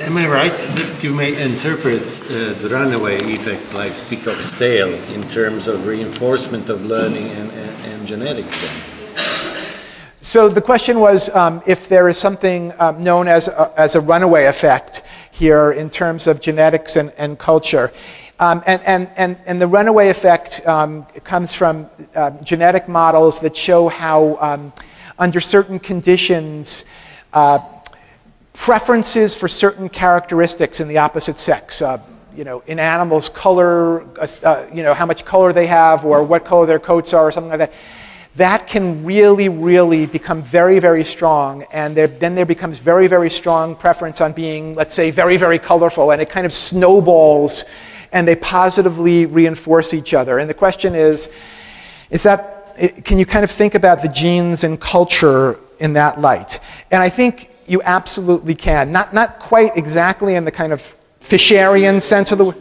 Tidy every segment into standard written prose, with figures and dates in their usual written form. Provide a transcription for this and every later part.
Am I right that you may interpret the runaway effect like Peacock's tail in terms of reinforcement of learning and genetics then? So the question was if there is something known as a runaway effect here in terms of genetics and culture. And the runaway effect comes from genetic models that show how under certain conditions preferences for certain characteristics in the opposite sex, in animals, color, how much color they have or what color their coats are or something like that, that can really, really become very, very strong. And then there becomes very, very strong preference on being, let's say, very, very colorful. And it kind of snowballs, and they positively reinforce each other. And the question is can you kind of think about the genes and culture in that light? And I think you absolutely can. Not quite exactly in the kind of Fisherian sense of the word.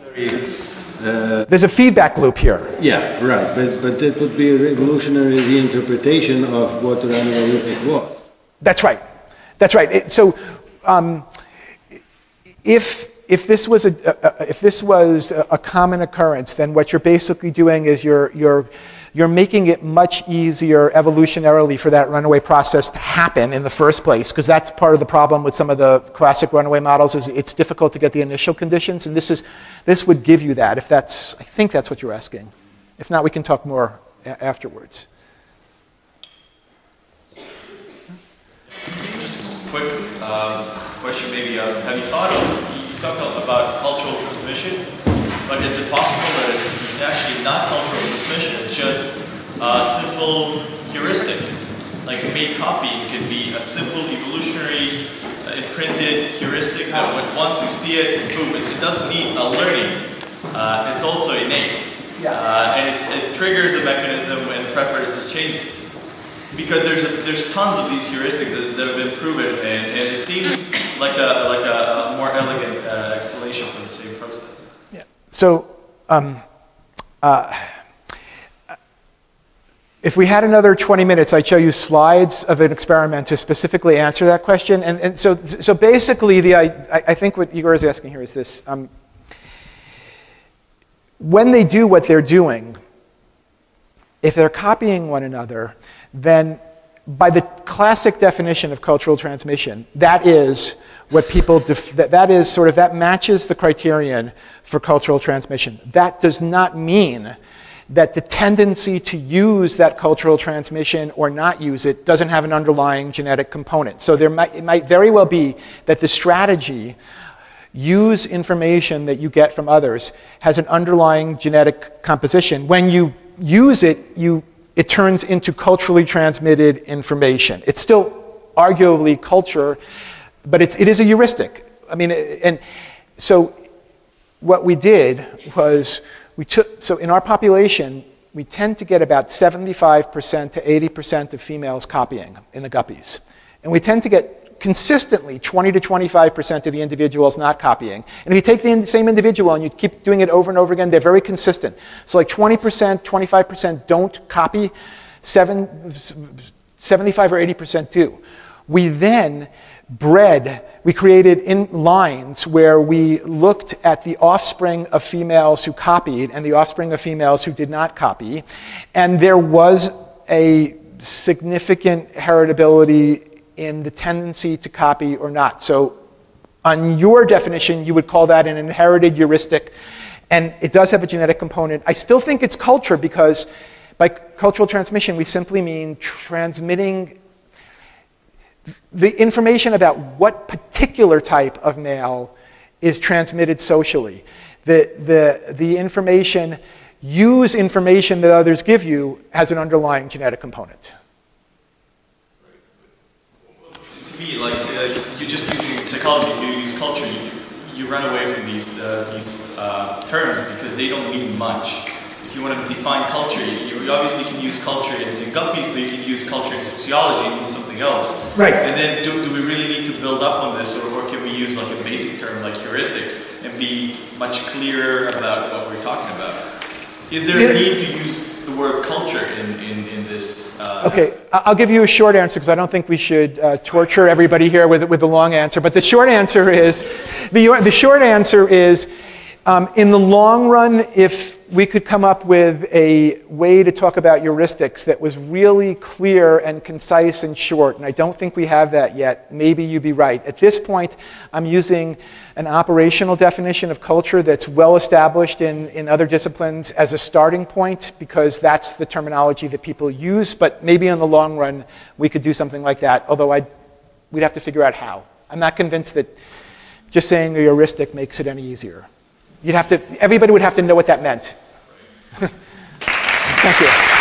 There's a feedback loop here. Yeah, right. But that would be a revolutionary reinterpretation of what the runaway effect was. That's right. That's right. If this was a common occurrence, then what you're basically doing is you're making it much easier evolutionarily for that runaway process to happen in the first place, because that's part of the problem with some of the classic runaway models is it's difficult to get the initial conditions, and this would give you that. I think that's what you're asking. If not, we can talk more afterwards. Just a quick question, maybe. Have you talked about cultural transmission? But is it possible that it's actually not cultural transmission, it's just a simple heuristic? Like made copying can be a simple evolutionary imprinted heuristic that once you see it, boom, it doesn't need a learning. It's also innate. And it triggers a mechanism when preferences change. Because there's tons of these heuristics that have been proven, and it seems like a more elegant explanation for the same process. So, if we had another 20 minutes, I'd show you slides of an experiment to specifically answer that question. And so basically, I think what Igor is asking here is this. When they do what they're doing, if they're copying one another, then by the classic definition of cultural transmission, that is what people, that matches the criterion for cultural transmission. That does not mean that the tendency to use that cultural transmission or not use it doesn't have an underlying genetic component. So it might very well be that the strategy, use information that you get from others, has an underlying genetic composition. When you use it, it turns into culturally transmitted information. It's still arguably culture, but it is a heuristic. I mean, and so what we did was so in our population, we tend to get about 75% to 80% of females copying in the guppies. And we tend to get consistently 20 to 25% of the individuals not copying. And if you take the same individual and you keep doing it over and over again, they're very consistent. So like 20%, 25% don't copy, 75 or 80% do. We then we created in lines where we looked at the offspring of females who copied and the offspring of females who did not copy. And there was a significant heritability in the tendency to copy or not. So on your definition, you would call that an inherited heuristic. And it does have a genetic component. I still think it's culture because by cultural transmission, we simply mean transmitting the information about what particular type of male is transmitted socially. The information, use information that others give you has an underlying genetic component. To me, like you're just using psychology, if you use culture, you run away from these terms because they don't mean much. If you want to define culture, you obviously can use culture in guppies, but you can use culture in sociology and mean something else. Right. And then do we really need to build up on this, or can we use like a basic term like heuristics and be much clearer about what we're talking about? Is there a need to use the the word culture in this? Okay, I'll give you a short answer because I don't think we should torture everybody here with the long answer. But the short answer is, the short answer is, in the long run, if we could come up with a way to talk about heuristics that was really clear and concise and short, and I don't think we have that yet, maybe you'd be right. At this point, I'm using an operational definition of culture that's well established in other disciplines as a starting point because that's the terminology that people use, but maybe in the long run, we could do something like that, although we'd have to figure out how. I'm not convinced that just saying a heuristic makes it any easier. Everybody would have to know what that meant. Thank you.